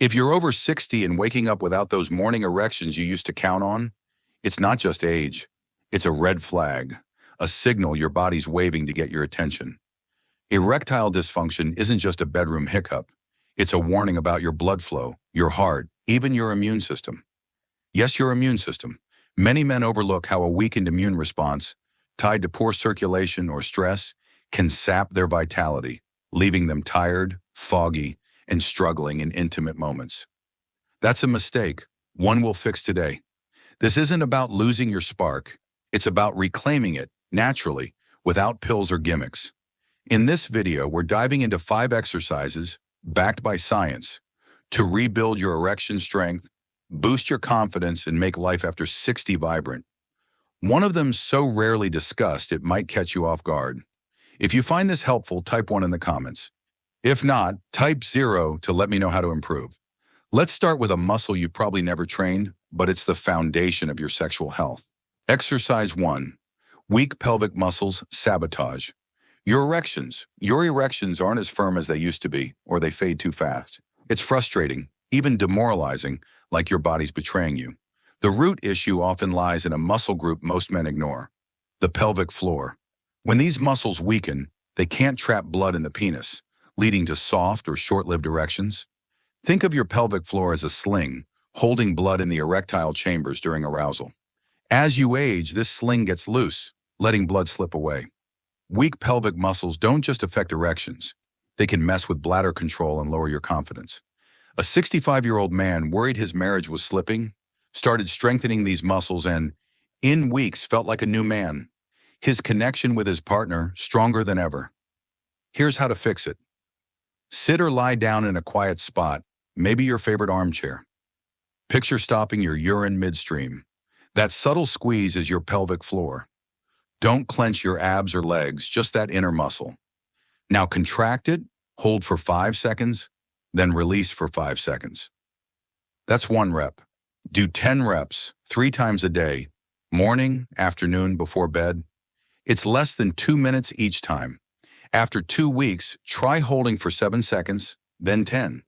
If you're over 60 and waking up without those morning erections you used to count on, it's not just age. It's a red flag, a signal your body's waving to get your attention. Erectile dysfunction isn't just a bedroom hiccup. It's a warning about your blood flow, your heart, even your immune system. Yes, your immune system. Many men overlook how a weakened immune response, tied to poor circulation or stress, can sap their vitality, leaving them tired, foggy, and struggling in intimate moments. That's a mistake, one we'll fix today. This isn't about losing your spark. It's about reclaiming it, naturally, without pills or gimmicks. In this video, we're diving into 5 exercises, backed by science, to rebuild your erection strength, boost your confidence, and make life after 60 vibrant. One of them so rarely discussed it might catch you off guard. If you find this helpful, type 1 in the comments. If not, type 0 to let me know how to improve. Let's start with a muscle you've probably never trained, but it's the foundation of your sexual health. Exercise 1. Weak pelvic muscles sabotage. Your erections aren't as firm as they used to be, or they fade too fast. It's frustrating, even demoralizing, like your body's betraying you. The root issue often lies in a muscle group most men ignore: the pelvic floor. When these muscles weaken, they can't trap blood in the penis, leading to soft or short-lived erections. Think of your pelvic floor as a sling, holding blood in the erectile chambers during arousal. As you age, this sling gets loose, letting blood slip away. Weak pelvic muscles don't just affect erections. They can mess with bladder control and lower your confidence. A 65-year-old man worried his marriage was slipping, started strengthening these muscles, and, in weeks, felt like a new man. His connection with his partner stronger than ever. Here's how to fix it. Sit or lie down in a quiet spot, maybe your favorite armchair. Picture stopping your urine midstream. That subtle squeeze is your pelvic floor. Don't clench your abs or legs, just that inner muscle. Now contract it, hold for 5 seconds, then release for 5 seconds. That's 1 rep. Do 10 reps, 3 times a day, morning, afternoon, before bed. It's less than 2 minutes each time. After 2 weeks, try holding for 7 seconds, then 10.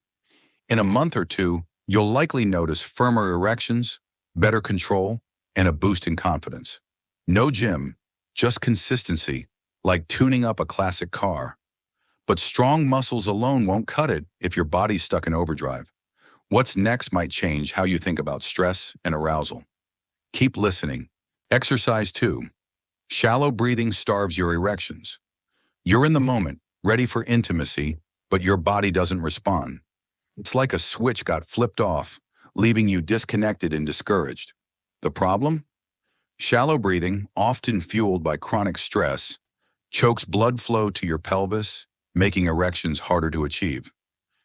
In a month or 2, you'll likely notice firmer erections, better control, and a boost in confidence. No gym, just consistency, like tuning up a classic car. But strong muscles alone won't cut it if your body's stuck in overdrive. What's next might change how you think about stress and arousal. Keep listening. Exercise 2. Shallow breathing starves your erections. You're in the moment, ready for intimacy, but your body doesn't respond. It's like a switch got flipped off, leaving you disconnected and discouraged. The problem? Shallow breathing, often fueled by chronic stress, chokes blood flow to your pelvis, making erections harder to achieve.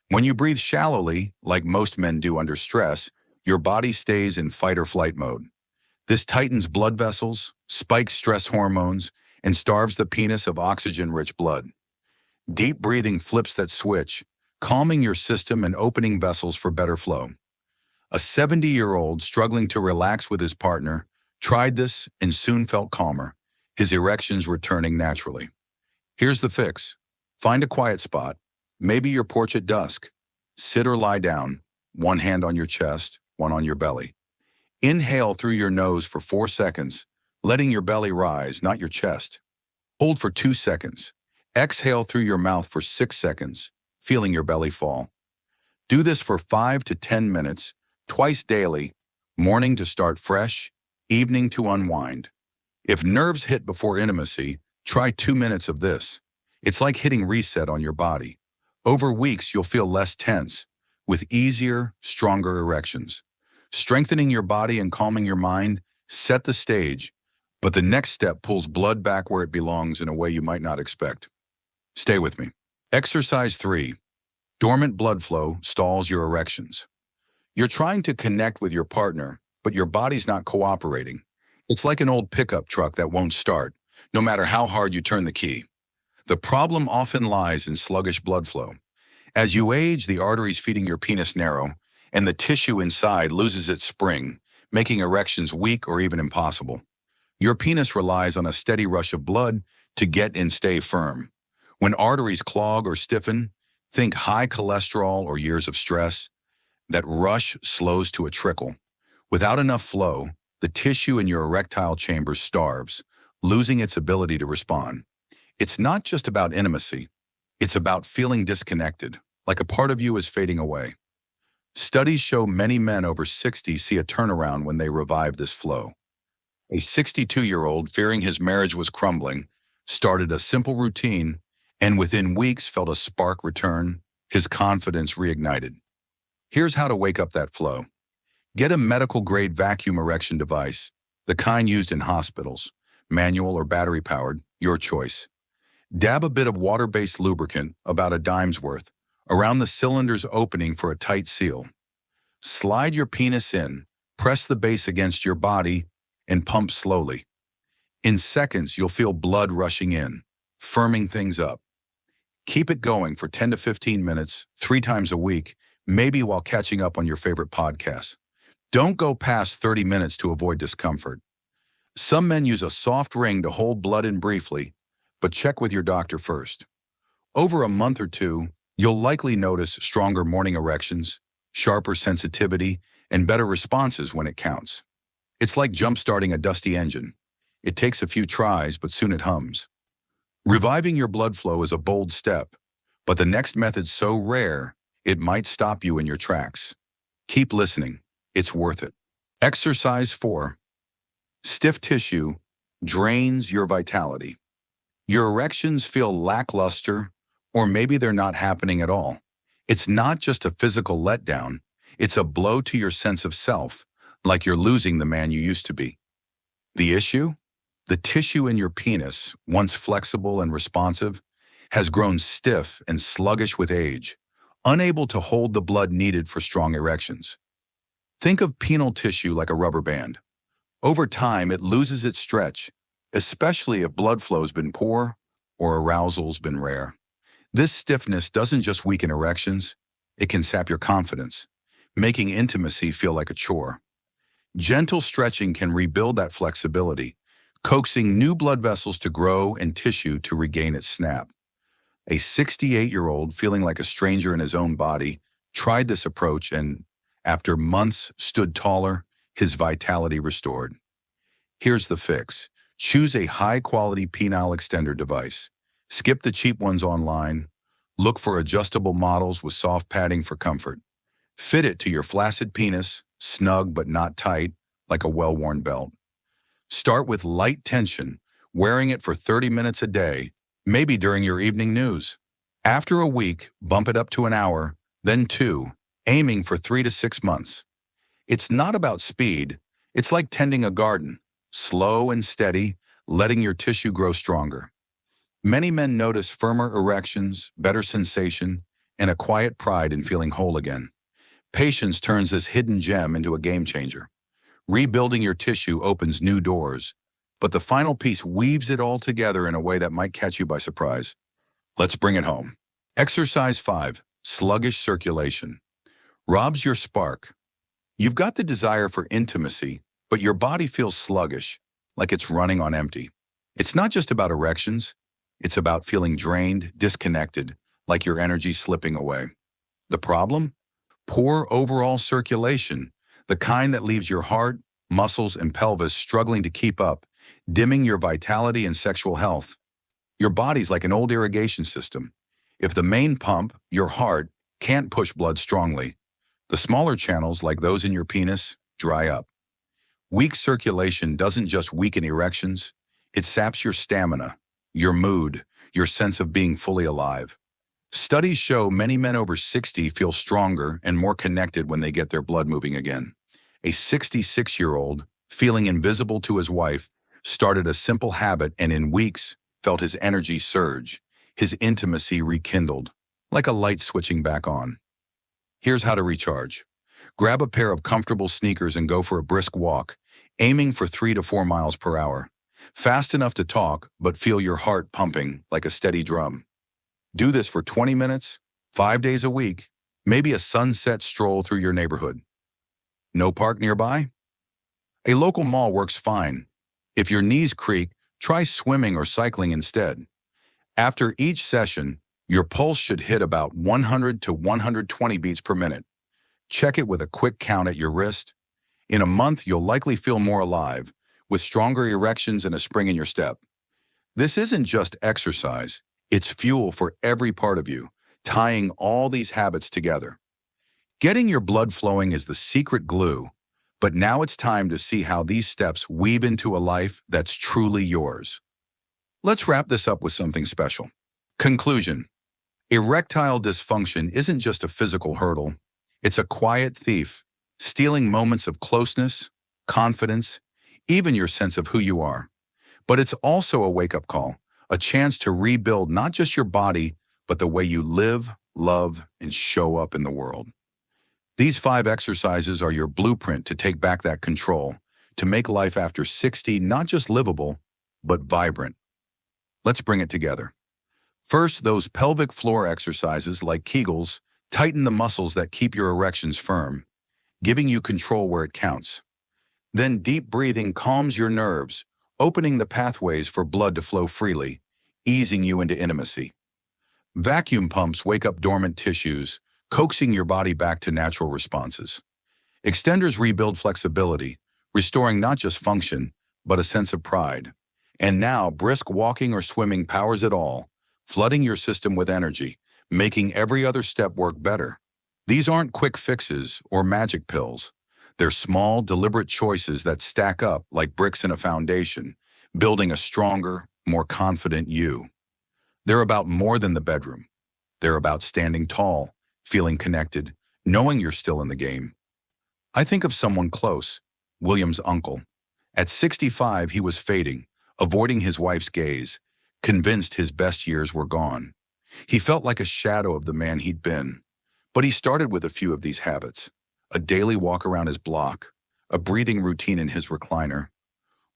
When you breathe shallowly, like most men do under stress, your body stays in fight or flight mode. This tightens blood vessels, spikes stress hormones, and starves the penis of oxygen-rich blood. Deep breathing flips that switch, calming your system and opening vessels for better flow. A 70-year-old struggling to relax with his partner tried this and soon felt calmer, his erections returning naturally. Here's the fix. Find a quiet spot, maybe your porch at dusk. Sit or lie down, 1 hand on your chest, 1 on your belly. Inhale through your nose for 4 seconds, letting your belly rise, not your chest. Hold for 2 seconds. Exhale through your mouth for 6 seconds, feeling your belly fall. Do this for 5 to 10 minutes, twice daily, morning to start fresh, evening to unwind. If nerves hit before intimacy, try 2 minutes of this. It's like hitting reset on your body. Over weeks, you'll feel less tense, with easier, stronger erections. Strengthening your body and calming your mind set the stage, but the next step pulls blood back where it belongs in a way you might not expect. Stay with me. Exercise 3. Dormant blood flow stalls your erections. You're trying to connect with your partner, but your body's not cooperating. It's like an old pickup truck that won't start, no matter how hard you turn the key. The problem often lies in sluggish blood flow. As you age, the arteries feeding your penis narrow, and the tissue inside loses its spring, making erections weak or even impossible. Your penis relies on a steady rush of blood to get and stay firm. When arteries clog or stiffen, think high cholesterol or years of stress. That rush slows to a trickle. Without enough flow, the tissue in your erectile chamber starves, losing its ability to respond. It's not just about intimacy. It's about feeling disconnected, like a part of you is fading away. Studies show many men over 60 see a turnaround when they revive this flow. A 62-year-old, fearing his marriage was crumbling, started a simple routine and within weeks felt a spark return, his confidence reignited. Here's how to wake up that flow. Get a medical-grade vacuum erection device, the kind used in hospitals, manual or battery-powered, your choice. Dab a bit of water-based lubricant, about a dime's worth, around the cylinder's opening for a tight seal. Slide your penis in, press the base against your body, and pump slowly. In seconds, you'll feel blood rushing in, firming things up. Keep it going for 10 to 15 minutes, 3 times a week, maybe while catching up on your favorite podcasts. Don't go past 30 minutes to avoid discomfort. Some men use a soft ring to hold blood in briefly, but check with your doctor first. Over a month or two, you'll likely notice stronger morning erections, sharper sensitivity, and better responses when it counts. It's like jump-starting a dusty engine. It takes a few tries, but soon it hums. Reviving your blood flow is a bold step, but the next method's so rare, it might stop you in your tracks. Keep listening. It's worth it. Exercise 4. Stiff tissue drains your vitality. Your erections feel lackluster, or maybe they're not happening at all. It's not just a physical letdown, it's a blow to your sense of self, like you're losing the man you used to be. The issue? The tissue in your penis, once flexible and responsive, has grown stiff and sluggish with age, unable to hold the blood needed for strong erections. Think of penile tissue like a rubber band. Over time, it loses its stretch, especially if blood flow's been poor or arousal's been rare. This stiffness doesn't just weaken erections, it can sap your confidence, making intimacy feel like a chore. Gentle stretching can rebuild that flexibility, coaxing new blood vessels to grow and tissue to regain its snap. A 68-year-old, feeling like a stranger in his own body, tried this approach and, after months, stood taller, his vitality restored. Here's the fix. Choose a high-quality penile extender device. Skip the cheap ones online. Look for adjustable models with soft padding for comfort. Fit it to your flaccid penis, snug but not tight, like a well-worn belt. Start with light tension, wearing it for 30 minutes a day, maybe during your evening news. After a week, bump it up to an hour, then 2, aiming for 3 to 6 months. It's not about speed, it's like tending a garden, slow and steady, letting your tissue grow stronger. Many men notice firmer erections, better sensation, and a quiet pride in feeling whole again. Patience turns this hidden gem into a game changer. Rebuilding your tissue opens new doors, but the final piece weaves it all together in a way that might catch you by surprise. Let's bring it home. Exercise 5. Sluggish circulation. Robs your spark. You've got the desire for intimacy, but your body feels sluggish, like it's running on empty. It's not just about erections. It's about feeling drained, disconnected, like your energy's slipping away. The problem? Poor overall circulation, the kind that leaves your heart, muscles, and pelvis struggling to keep up, dimming your vitality and sexual health. Your body's like an old irrigation system. If the main pump, your heart, can't push blood strongly, the smaller channels, like those in your penis, dry up. Weak circulation doesn't just weaken erections, it saps your stamina, your mood, your sense of being fully alive. Studies show many men over 60 feel stronger and more connected when they get their blood moving again. A 66-year-old, feeling invisible to his wife, started a simple habit and in weeks felt his energy surge, his intimacy rekindled, like a light switching back on. Here's how to recharge. Grab a pair of comfortable sneakers and go for a brisk walk, aiming for 3 to 4 miles per hour. Fast enough to talk, but feel your heart pumping like a steady drum. Do this for 20 minutes, 5 days a week, maybe a sunset stroll through your neighborhood. No park nearby? A local mall works fine. If your knees creak, try swimming or cycling instead. After each session, your pulse should hit about 100 to 120 beats per minute. Check it with a quick count at your wrist. In a month, you'll likely feel more alive, with stronger erections and a spring in your step. This isn't just exercise, it's fuel for every part of you, tying all these habits together. Getting your blood flowing is the secret glue, but now it's time to see how these steps weave into a life that's truly yours. Let's wrap this up with something special. Conclusion. Erectile dysfunction isn't just a physical hurdle, it's a quiet thief, stealing moments of closeness, confidence, even your sense of who you are. But it's also a wake-up call, a chance to rebuild not just your body, but the way you live, love, and show up in the world. These 5 exercises are your blueprint to take back that control, to make life after 60 not just livable, but vibrant. Let's bring it together. First, those pelvic floor exercises like Kegels tighten the muscles that keep your erections firm, giving you control where it counts. Then deep breathing calms your nerves, opening the pathways for blood to flow freely, easing you into intimacy. Vacuum pumps wake up dormant tissues, coaxing your body back to natural responses. Extenders rebuild flexibility, restoring not just function, but a sense of pride. And now, brisk walking or swimming powers it all, flooding your system with energy, making every other step work better. These aren't quick fixes or magic pills. They're small, deliberate choices that stack up like bricks in a foundation, building a stronger, more confident you. They're about more than the bedroom. They're about standing tall, feeling connected, knowing you're still in the game. I think of someone close, William's uncle. At 65, he was fading, avoiding his wife's gaze, convinced his best years were gone. He felt like a shadow of the man he'd been. But he started with a few of these habits: a daily walk around his block, a breathing routine in his recliner.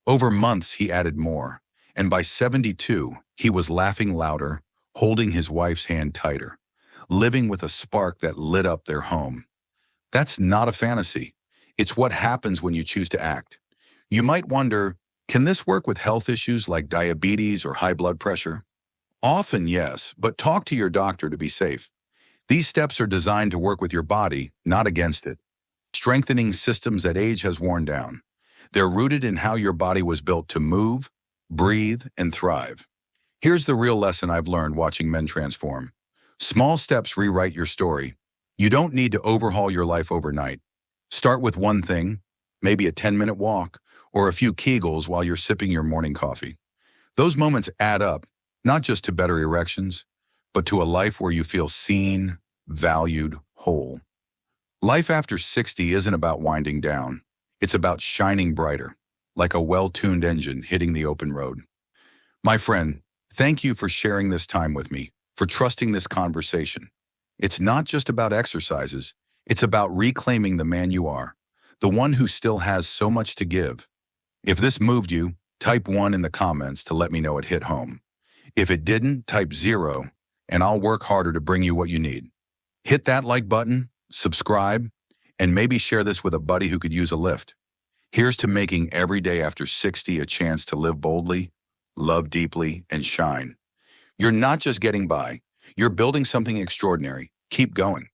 Over months, he added more, and by 72, he was laughing louder, holding his wife's hand tighter, living with a spark that lit up their home. That's not a fantasy. It's what happens when you choose to act. You might wonder, can this work with health issues like diabetes or high blood pressure? Often, yes, but talk to your doctor to be safe. These steps are designed to work with your body, not against it, strengthening systems that age has worn down. They're rooted in how your body was built to move, breathe, and thrive. Here's the real lesson I've learned watching men transform. Small steps rewrite your story. You don't need to overhaul your life overnight. Start with one thing, maybe a 10-minute walk, or a few Kegels while you're sipping your morning coffee. Those moments add up, not just to better erections, but to a life where you feel seen, valued, whole. Life after 60 isn't about winding down. It's about shining brighter, like a well-tuned engine hitting the open road. My friend, thank you for sharing this time with me, for trusting this conversation. It's not just about exercises, it's about reclaiming the man you are, the one who still has so much to give. If this moved you, type 1 in the comments to let me know it hit home. If it didn't, type 0, and I'll work harder to bring you what you need. Hit that like button, subscribe, and maybe share this with a buddy who could use a lift. Here's to making every day after 60 a chance to live boldly, love deeply, and shine. You're not just getting by, you're building something extraordinary. Keep going.